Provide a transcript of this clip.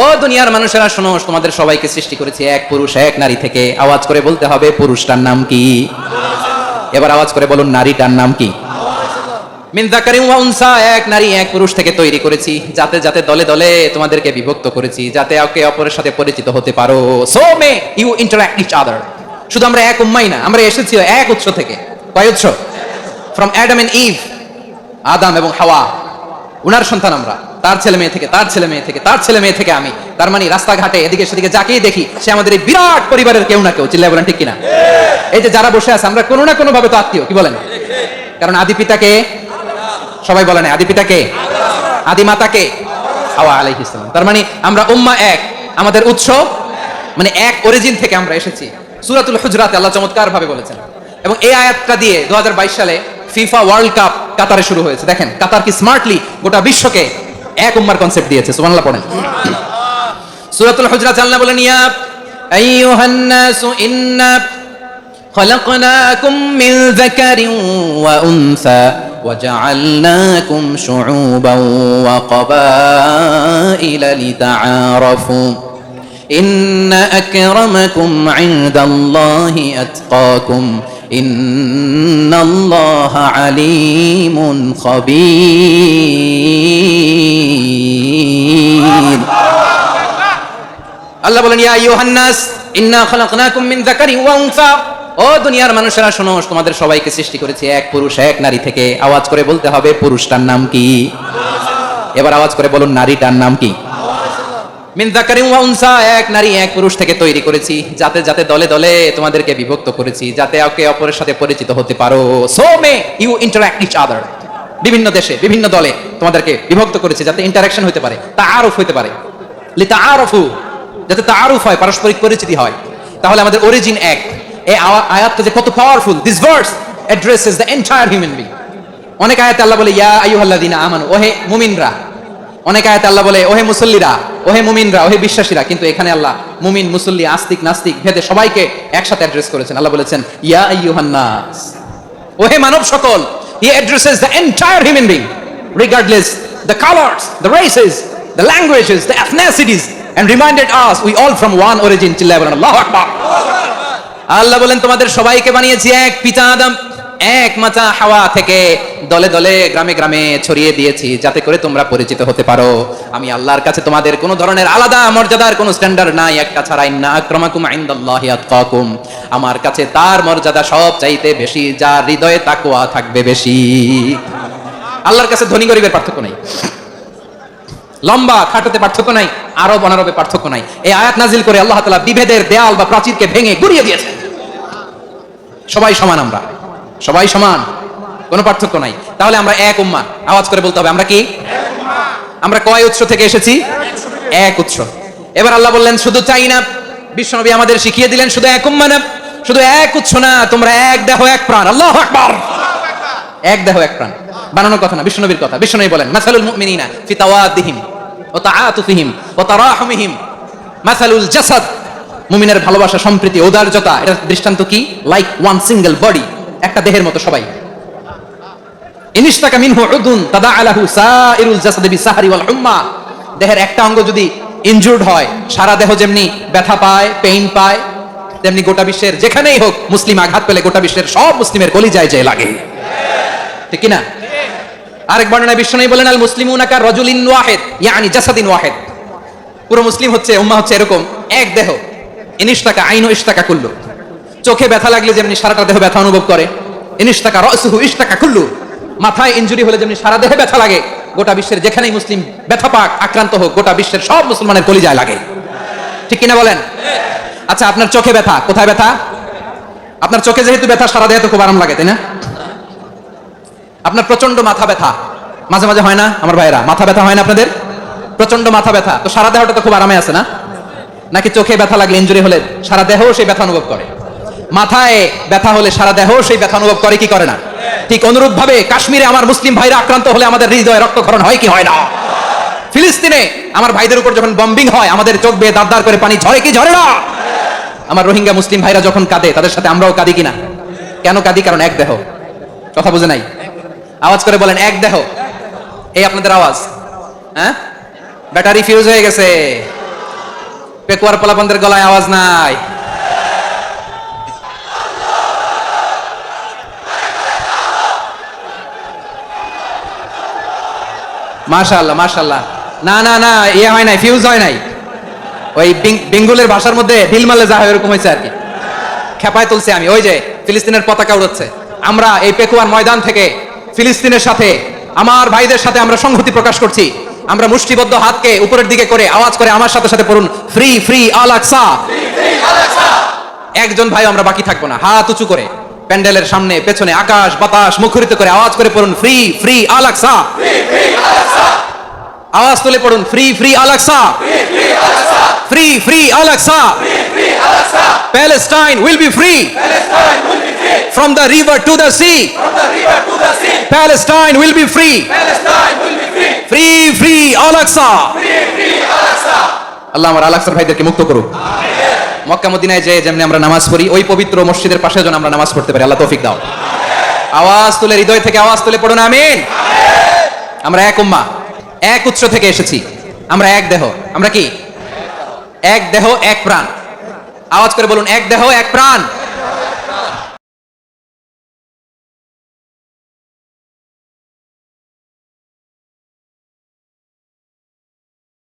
ও দুনিয়ার মানুষেরা শোনো, তোমাদের সবাইকে সৃষ্টি করেছি এক পুরুষ এক নারী থেকে। আওয়াজ করে বলতে হবে পুরুষটার নাম কি? এবার আওয়াজ করে বলুন নারীটার নাম কি? মিন যাকারিন ওয়া উনসা, এক নারী এক পুরুষ থেকে তৈরি করেছি, যাতে যাতে দলে দলে তোমাদেরকে বিভক্ত করেছি, যাতে একে অপরের সাথে পরিচিত হতে পারো। So may you interact each other. শুধু আমরা এক উম্মাই না, আমরা এসেছি এক উৎস থেকে। কয় উৎস? ফ্রম অ্যাডাম এন্ড ইভ, আদম এবং হাওয়া, উনার সন্তান আমরা। তার ছেলে মেয়ে থেকে, তার ছেলে মেয়ে থেকে, তার ছেলে মেয়ে থেকে আমি। তার মানে রাস্তাঘাটে এদিকে সেদিকে যাকেই দেখি সে আমাদের এই বিরাট পরিবারের কেউ না কেউ। চিল্লায় বলেন ঠিক কিনা? এই যে যারা বসে আছে আমরা কোনো না কোনো ভাবে তো আত্মীয়, কি বলেন? কারণ আদি পিতাকে সবাই বলে না, আদি পিতাকে, আদি মাতাকে হাওয়া আলাইহিস সালাম। তার মানে আমরা উম্মাহ এক, আমাদের উৎস মানে এক অরিজিন থেকে আমরা এসেছি। সূরাতুল হুজরাতে আল্লাহ চমৎকার ভাবে বলেছেন, এবং এই আয়াতটা দিয়ে 2022 সালে ফিফা ওয়ার্ল্ড কাপ কাতারে শুরু হয়েছে। দেখেন কাতার কি স্মার্টলি গোটা বিশ্বকে এক উম্মার কনসেপ্ট দিয়েছে। সুবহানাল্লাহ পড়েন। সূরাতুল হুজরাত আল্লাহ বলেন, ইয়া আইয়ুহান নাসু ইন্না খলাকনাকুম মিন যাকারিন ওয়া উনসা وجعلناكم شعوبا وقبائل لتعارفوا إن أكرمكم عند الله أتقاكم إن الله عليم خبير الله বলেন ইয়া আইয়ুহান নাস ইন্না খলাকনাকুম মিন যাকারিন ওয়া উনসা, ও দুনিয়ার মানুষেরা শোনো, তোমাদের সবাইকে সৃষ্টি করেছি এক পুরুষ এক নারী থেকে। আওয়াজ করে বলতে হবে পুরুষটার নাম কি? এবার আওয়াজ করে বলুন নারীটার নাম কি? মিন যাকারিন ওয়া উনসা, এক নারী এক পুরুষ থেকে তৈরি করেছি, যাতে যাতে দলে দলে তোমাদেরকে বিভক্ত করেছি, যাতে একে অপরের সাথে পরিচিত হতে পারো। So may you interact each other. বিভিন্ন দেশে বিভিন্ন দলে তোমাদেরকে বিভক্ত করেছি যাতে ইন্টারঅ্যাকশন হতে পারে, তাআরুফ হতে পারে। লিতাআরফু, যাতে তাআরুফ হয়, পারস্পরিক পরিচিতি হয়। তাহলে আমাদের অরিজিন এক। এই আয়াতটা যে কত powerful! This verse addresses the entire human being. অনেক আয়াতে আল্লাহ বলে ইয়া আইয়ুহাল্লাযিনা আমানু, ওহে মুমিনরা। অনেক আয়াতে আল্লাহ বলে ওহে মুসল্লিরা, ওহে মুমিনরা, ওহে বিশ্বাসীরা। কিন্তু এখানে আল্লাহ মুমিন মুসল্লি আস্তিক নাস্তিক ভেদে সবাইকে একসাথে অ্যাড্রেস করেছেন। আল্লাহ বলেছেন ইয়া আইয়ুহান নাস, ওহে মানব সকল। হি addresses the entire human being regardless the colours, the races, the languages, the এথনিসিটিস, and reminded us we all from one origin. চিল্লায় বলেন আল্লাহু আকবার। আল্লাহ বলেন তোমাদের সবাইকে বানিয়েছি এক পিতা আদম, এক মাতা হাওয়া থেকে, দলে দলে গ্রামে গ্রামে ছড়িয়ে দিয়েছি যাতে করে তোমরা পরিচিত হতে পারো। আমি আল্লাহর কাছে তোমাদের কোনো ধরনের আলাদা মর্যাদার কোনো স্ট্যান্ডার্ড নাই, একটা ছাড়া। ইন্না আকরামাকুম ইনদাল্লাহি আতকাকুম, আমার কাছে তার মর্যাদা সব চাইতে বেশি যার হৃদয়ে তাকওয়া থাকবে বেশি। আল্লাহর কাছে ধনী গরিবের পার্থক্য নাই, লম্বা খাটোতে পার্থক্য নাই, আরব অনারবে পার্থক্য নাই। এই আয়াত নাজিল করে আল্লাহ তাআলা বিভেদের দেয়াল বা প্রাচীরকে ভেঙে গুড়িয়ে দিয়েছেন। সবাই সমান, আমরা সবাই সমান, কোনো পার্থক্য নাই। তাহলে আমরা এক উম্মাহ। আওয়াজ করে বলতে হবে আমরা কি? আমরা কয় উৎস থেকে এসেছি? এক উৎস। এবার আল্লাহ বললেন শুধু চাই না, বিশ্বনবী আমাদের শিখিয়ে দিলেন শুধু এক উম্মাহ না, শুধু এক উৎস না, তোমরা এক দেহ এক প্রাণ। আল্লাহু আকবার। এক দেহ এক প্রাণ বানানোর কথা না, বিশ্বনবীর কথা। বিশ্বনবী বলেন মাসালুল মুমিনিনা ফি তাওয়াদ্দিহিম ওয়া তাআতুফিহিম ওয়া তারাহুমিহিম মাসালুল জাসাদ, মুমিনের ভালোবাসা, সম্প্রীতি, ঔদার্যতা, এর দৃষ্টান্ত কি? লাইক ওয়ান সিঙ্গেল বডি, একটা দেহের মতো সবাই। ইনিশতাকা মিনহু উদুন তাদাআলাহু সাইরুল জাসাদি বিসাহরি ওয়াল হুম্মা, দেহের একটা অঙ্গ যদি ইনজুরড হয় সারা দেহ যেমনি ব্যথা পায়, পেইন পায়, তেমনি গোটা বিশ্বের যেখানেই হোক মুসলিম আঘাত পেলে গোটা বিশ্বের সব মুসলিমের কলিজায় যায় লাগে, ঠিক কি না? আরেক বর্ণনায় বিশ্বনবী বলেন আল মুসলিমুনা কা রাজুলিন ওয়াহিদ ইয়ানি জাসাদিন ওয়াহিদ, পুরো মুসলিম হচ্ছে, উম্মাহ হচ্ছে এরকম এক দেহ। ইনিশতাকা আইনু ইশতাকা কুল্লু, চোখে ব্যথা লাগলে যেমনি সারাটা দেহ ব্যথা অনুভব করে। ইনিশতাকা রাসুহু ইশতাকা কুল্লু, মাথায় ইনজুরি হলে যেমনি সারা দেহে ব্যথা লাগে, গোটা বিশ্বের যেখানেই মুসলিম ব্যথা পাক, আক্রান্ত হোক, গোটা বিশ্বের সব মুসলমানের কলিজায় লাগে, ঠিক কিনা বলেন? আচ্ছা, আপনার চোখে ব্যথা, কোথায় ব্যথা? আপনার চোখে যেহেতু ব্যথা, সারা দেহে তো খুব আরাম লাগে, তাই না? আপনার প্রচন্ড মাথা ব্যথা মাঝে মাঝে হয় না আমার ভাইরা? মাথা ব্যথা হয় না আপনাদের? প্রচন্ড মাথা ব্যথা, তো সারা দেহটা তো খুব আরামে আছে না? নাকি চোখে ব্যথা লাগলে, ইনজুরি হলে সারা দেহ সেই ব্যথা অনুভব করে? মাথায় ব্যথা হলে সারা দেহ সেই ব্যথা অনুভব করে কি করে না? ঠিক অনুরূপ ভাবে কাশ্মীরে আমার মুসলিম ভাইরা আক্রান্ত হলে আমাদের হৃদয়ে রক্তক্ষরণ হয় কি হয় না? ফিলিস্তিনে আমার ভাইদের উপর যখন বম্বিং হয় আমাদের চোখ বেয়ে দাঁড় দাঁড় করে পানি ঝরে কি ঝরে না? আমার রোহিঙ্গা মুসলিম ভাইরা যখন কাঁদে তাদের সাথে আমরাও কাঁদি কিনা? কেন কাঁদি? কারণ এক দেহ। কথা বুঝে নাই? আওয়াজ করে বলেন এক দেহ। এই আপনাদের আওয়াজ, হ্যাঁ? ব্যাটারি ফিউজ হয়ে গেছে, পেকুয়ার পোলাপানদের গলায় আওয়াজ নাই। মাশাআল্লাহ মাশাআল্লাহ। না না না, ইয়ে হয় নাই, ফিউজ হয় নাই। ওই বেঙ্গলের ভাষার মধ্যে ঢিল মারলে যা হয় এরকম হয়েছে আর কি। খেপায় তুলছে আমি। ওই যে ফিলিস্তিনের পতাকা উড়াচ্ছে। আমরা এই পেকুয়ার ময়দান থেকে ফিলিস্তিনের সাথে, আমার ভাইদের সাথে আমরা সংহতি প্রকাশ করছি। আমরা মুষ্টিবদ্ধ হাতকে উপরের দিকে করে আওয়াজ করে আমার সাথে সাথে পড়ুন, ফ্রি ফ্রি আল আকসা। একজন ভাই আমরা বাকি থাকবো না, হাত উঁচু করে প্যান্ডেলের সামনে পেছনে আকাশ বাতাস মুখরিত করে আওয়াজ করে পড়ুন, ফ্রি ফ্রি আল আকসা। আওয়াজ তুলে পড়ুন, free free Al Aqsa, free free Al Aqsa. Palestine will be free from the river to the sea. Palestine will be free. Free free Al Aqsa. আল্লাহ আমার আল আকসার ভাইদেরকে মুক্ত করুক। মক্কা মদিনায় যে যেমনি আমরা নামাজ পড়ি, ওই পবিত্র মসজিদের পাশে যেন আমরা নামাজ পড়তে পারি। আল্লাহ তৌফিক দাও। আওয়াজ তুলে, হৃদয় থেকে আওয়াজ তুলে পড়ুন আমিন। আমরা এক উম্মাহ, এক উৎস থেকে এসেছি। আমরা এক দেহ। আমরা কি? এক দেহ এক প্রাণ। আওয়াজ করে বলুন, এক দেহ এক প্রাণ।